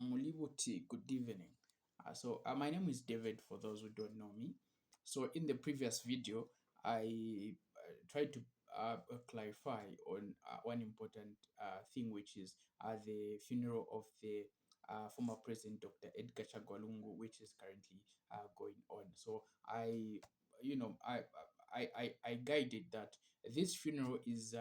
Mulibuti, good evening. My name is David for those who don't know me. So, in the previous video, I tried to clarify on one important thing, which is the funeral of the former president, Dr. Edgar Chagwalungu, which is currently going on. So, you know, I, I guided that this funeral is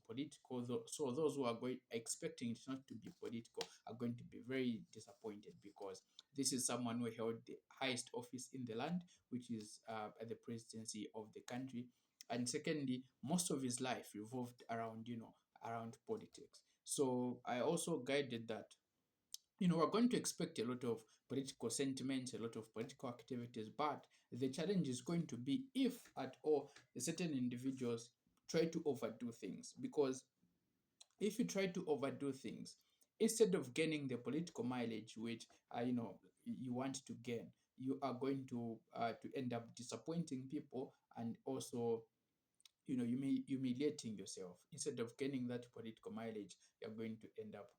political. So those who are going expecting it not to be political are going to be very disappointed, because this is someone who held the highest office in the land, which is at the presidency of the country. And secondly, most of his life revolved around, around politics. So I also guided that, we're going to expect a lot of political sentiments, a lot of political activities, but the challenge is going to be, if at all, certain individuals try to overdo things. Because if you try to overdo things, instead of gaining the political mileage which you want to gain, you are going to end up disappointing people, and also you may humiliating yourself. Instead of gaining that political mileage, you're going to end up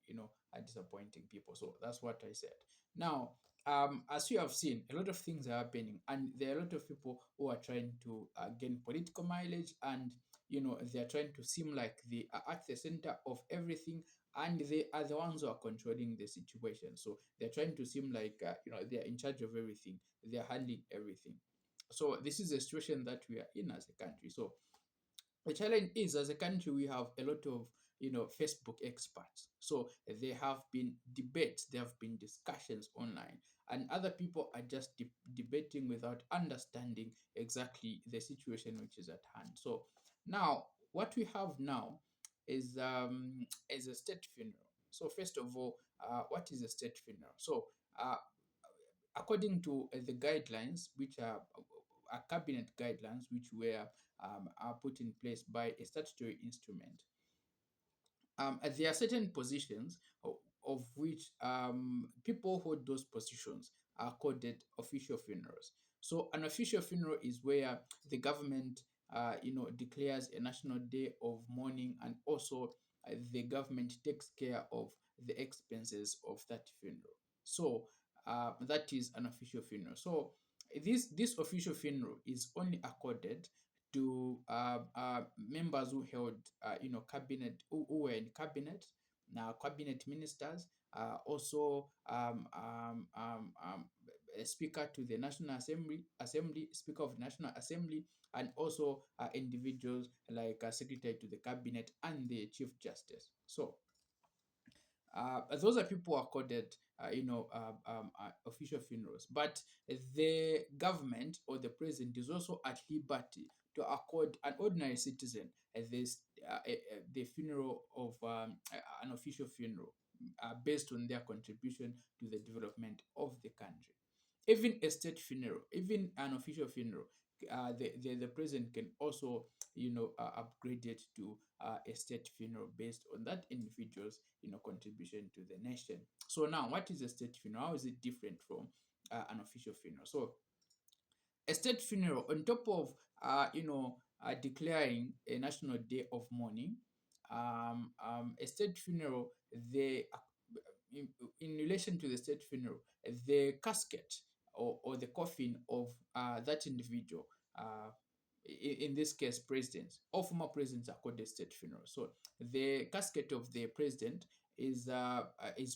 disappointing people. So that's what I said. Now, as you have seen, a lot of things are happening, and there are a lot of people who are trying to gain political mileage, and they are trying to seem like they are at the center of everything, and they are the ones who are controlling the situation. So they're trying to seem like they are in charge of everything, they are handling everything. So this is a situation that we are in as a country. So the challenge is, as a country, we have a lot of Facebook experts. So there have been debates, there have been discussions online, and other people are just debating without understanding exactly the situation which is at hand. So now what we have now is a state funeral. So first of all, what is a state funeral? So uh, according to the guidelines, which are cabinet guidelines, which were are put in place by a statutory instrument, there are certain positions of which people hold those positions are called official funerals. So an official funeral is where the government, declares a national day of mourning, and also the government takes care of the expenses of that funeral. So that is an official funeral. So this official funeral is only accorded to members who held, cabinet, who were in cabinet, now cabinet ministers, also a speaker to the National Assembly, speaker of the National Assembly, and also individuals like secretary to the cabinet and the chief justice. So those are people who are accorded, official funerals. But the government or the president is also at liberty to accord an ordinary citizen the funeral of an official funeral, based on their contribution to the development of the country. Even a state funeral, even an official funeral, the president can also upgrade it to a state funeral based on that individual's contribution to the nation. So now, what is a state funeral? How is it different from an official funeral? So a state funeral, on top of declaring a national day of mourning, a state funeral, they in, in relation to the state funeral, the casket, or the coffin of that individual, in this case presidents or former presidents, are called the state funeral. So the casket of the president is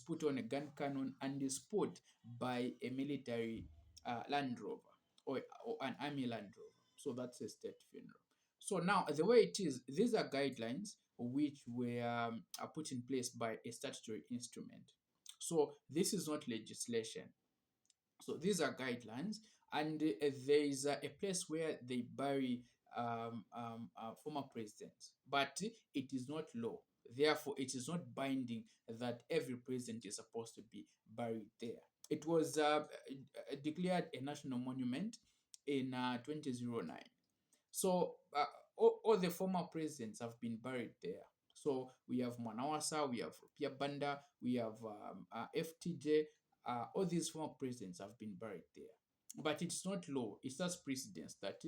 put on a gun cannon and is put by a military Land Rover, or an army Land Rover. So that's a state funeral. So now, the way it is, these are guidelines which were are put in place by a statutory instrument. So this is not legislation. So these are guidelines, and there is a place where they bury former presidents, but it is not law. Therefore, it is not binding that every president is supposed to be buried there. It was declared a national monument in 2009. So all the former presidents have been buried there. So we have Manawasa, we have Pia Banda, we have FTJ. All these former presidents have been buried there. but it's not law. It's just precedence that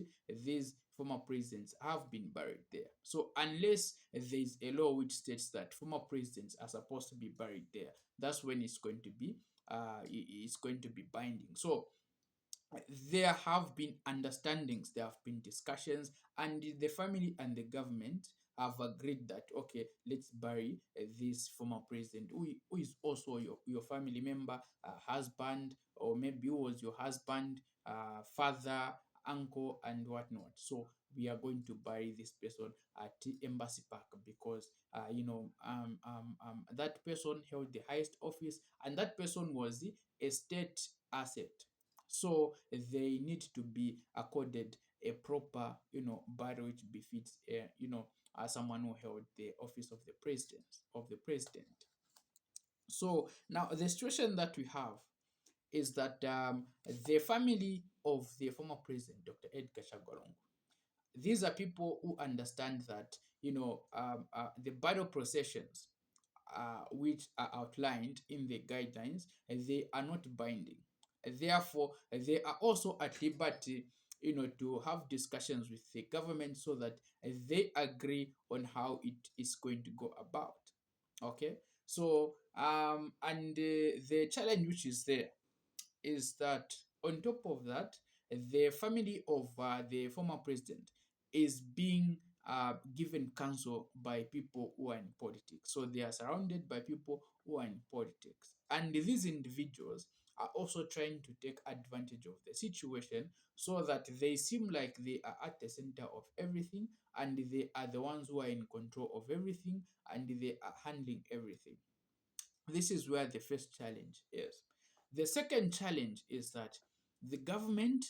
these former presidents have been buried there. So unless there's a law which states that former presidents are supposed to be buried there, that's when it's going to be it's going to be binding. So there have been understandings, there have been discussions, and the family and the government have agreed that okay, let's bury this former president who is also your family member, husband, or maybe who was your husband, father, uncle, and whatnot. So we are going to bury this person at the Embassy Park because that person held the highest office, and that person was a state asset. So they need to be accorded a proper, burial which befits, someone who held the office of the president. So now the situation that we have is that the family of the former president, Dr. Edgar Chagwalongo, these are people who understand that the burial processions which are outlined in the guidelines, they are not binding. Therefore, they are also at liberty, to have discussions with the government so that they agree on how it is going to go about. Okay, so and the challenge which is there is that on top of that, the family of the former president is being given counsel by people who are in politics. So they are surrounded by people who are in politics. And these individuals are also trying to take advantage of the situation so that they seem like they are at the center of everything, and they are the ones who are in control of everything, and they are handling everything. This is where the first challenge is. The second challenge is that the government,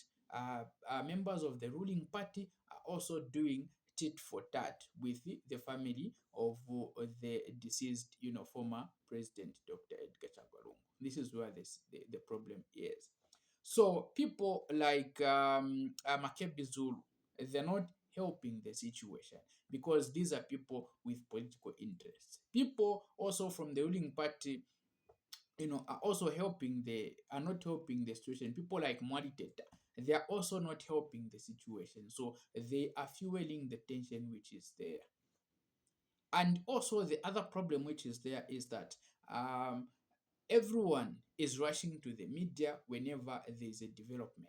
members of the ruling party, are also doing tit for tat with the family of the deceased, former president, Dr. Edgar Chagwalungu. This is where the problem is. So people like Makebi, they're not helping the situation because these are people with political interests. People also from the ruling party, are also are not helping the situation. People like Mwaliteta, they are also not helping the situation. So they are fueling the tension which is there. And also the other problem which is there is that um, everyone is rushing to the media whenever there is a development.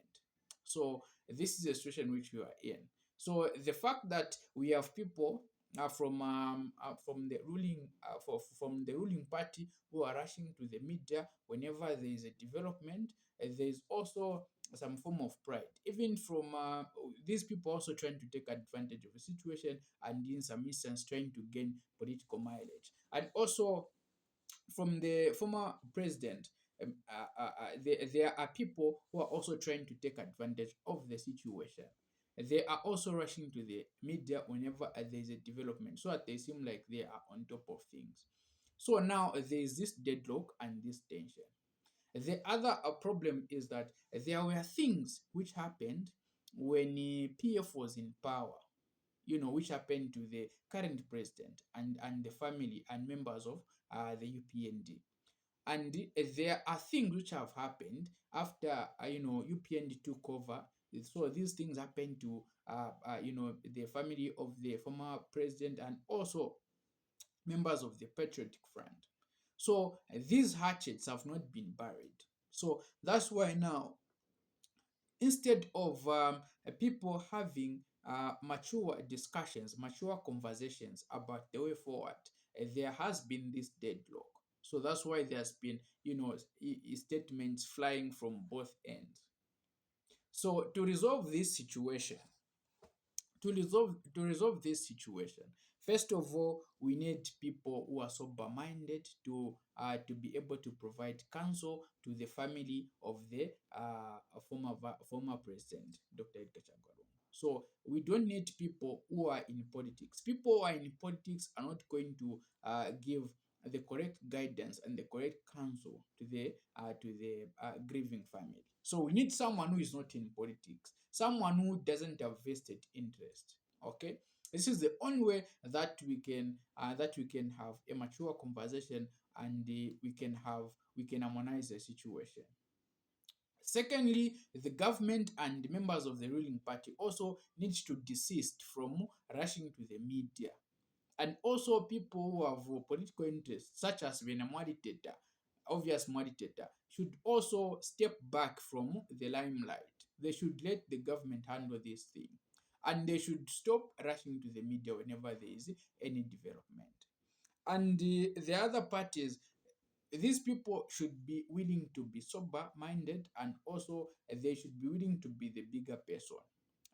So this is a situation which we are in. So the fact that we have people from the from the ruling party who are rushing to the media whenever there is a development, there is also some form of pride. Even from these people also trying to take advantage of the situation, and in some instance trying to gain political mileage. And also from the former president, there are people who are also trying to take advantage of the situation. They are also rushing to the media whenever there is a development so that they seem like they are on top of things. So now there is this deadlock and this tension. The other problem is that there were things which happened when PF was in power, which happened to the current president and the family and members of the UPND. And there are things which have happened after, UPND took over. So these things happened to, the family of the former president and also members of the Patriotic Front. So these hatchets have not been buried. So that's why now, instead of people having mature discussions, mature conversations about the way forward, there has been this deadlock. So that's why there's been, statements flying from both ends. So to resolve this situation, first of all, we need people who are sober minded to be able to provide counsel to the family of the former president, Dr. Edgar Chagwalongo. So we don't need people who are in politics. People who are in politics are not going to give the correct guidance and the correct counsel to the grieving family. So we need someone who is not in politics, someone who doesn't have vested interest. Okay, this is the only way that we can have a mature conversation, and we can harmonize the situation. Secondly, the government and members of the ruling party also need to desist from rushing to the media. And also people who have political interests, such as Mwaliteta, obvious Mwaliteta, should also step back from the limelight. They should let the government handle this thing. And they should stop rushing to the media whenever there is any development. And the other parties, these people should be willing to be sober minded, and also they should be willing to be the bigger person.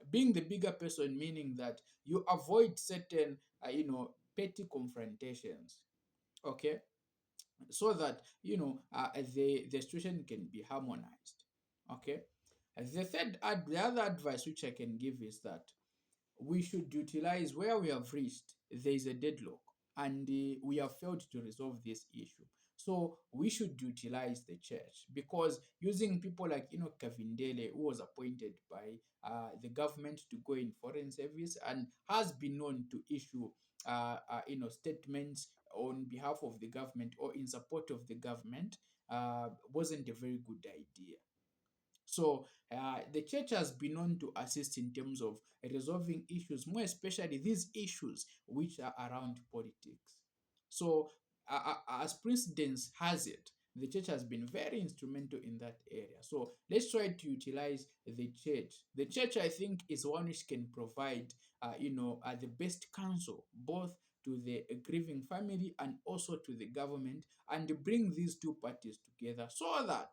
Being the bigger person meaning that you avoid certain petty confrontations, okay, so that the situation can be harmonized, okay. The other advice which I can give is that we should utilize where we have reached. There is a deadlock, and we have failed to resolve this issue. So we should utilize the church, because using people like Kavindele, who was appointed by the government to go in foreign service and has been known to issue statements on behalf of the government or in support of the government, wasn't a very good idea. So the church has been known to assist in terms of resolving issues, more especially these issues which are around politics. So, as precedence has it, the church has been very instrumental in that area. So let's try to utilize the church. The church, I think, is one which can provide, the best counsel both to the grieving family and also to the government, and bring these two parties together so that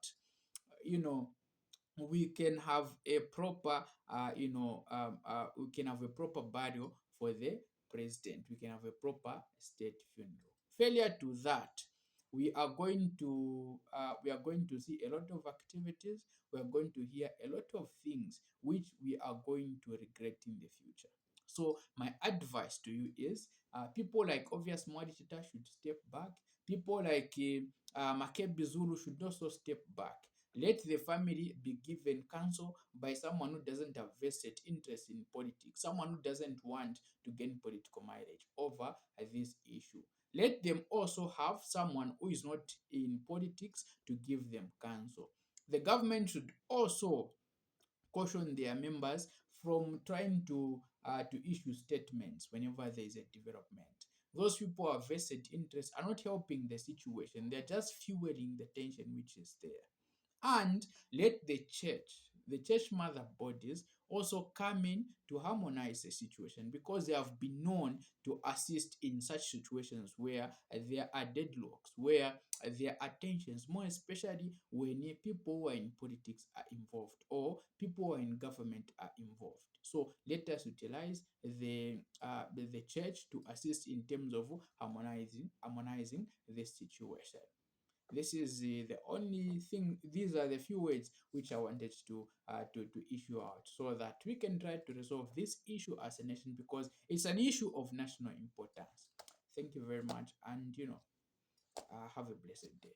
you know we can have a proper we can have a proper burial for the president. We can have a proper state funeral. Failure to that, we are going to see a lot of activities. We are going to hear a lot of things which we are going to regret in the future. So my advice to you is, people like obvious Mwaliteta should step back. People like Makebi should also step back. Let the family be given counsel by someone who doesn't have vested interest in politics, someone who doesn't want to gain political mileage over this issue. Let them also have someone who is not in politics to give them counsel. The government should also caution their members from trying to issue statements whenever there is a development. Those people who have vested interest are not helping the situation. They're just fueling the tension which is there. And let the church mother bodies also come in to harmonize the situation, because they have been known to assist in such situations where there are deadlocks, where there are tensions, more especially when people who are in politics are involved, or people who are in government are involved. So let us utilize the church to assist in terms of harmonizing this situation. This is the only thing. These are the few words which I wanted to issue out, so that we can try to resolve this issue as a nation, because it's an issue of national importance. Thank you very much, and have a blessed day.